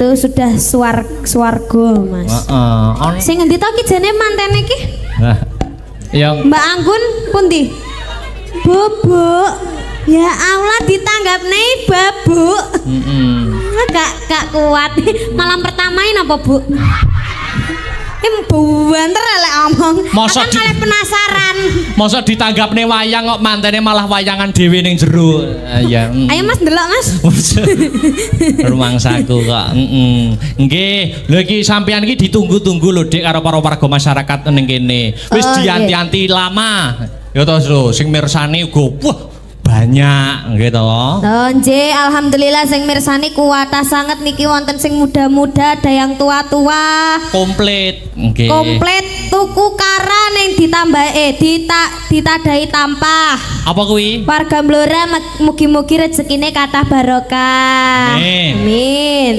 itu sudah swarga, Mas. Sing ngendi to ki jane mantene ki? Yang Mbak Anggun pundi? Bubuk. Ya Allah ditanggapne babuk. Gak kuat. Malam pertama ini apa, Bu? Banter lek omong. Masa malah penasaran. Masa ditanggapne wayang kok mantene malah wayangan dhewe ning jero. Ya. Ayo Mas ndelok, Mas. Rumangsaku kok. Nggih, lho iki sampean iki ditunggu-tunggu lho Dik karo para warga masyarakat ning kene. Wis dianti-anti lama. Ya to lho sing mirsani uga wah banyak gitu. Nggih, alhamdulillah sing mirsani kuwata sanget niki wonten sing muda-muda, ada yang tua-tua. Komplit. Nggih. Komplit tuku kara ning ditambah ditadai tampah. Apa kuwi? Warga Blora mugi-mugi rezekine kathah barokah. Amin. Amin.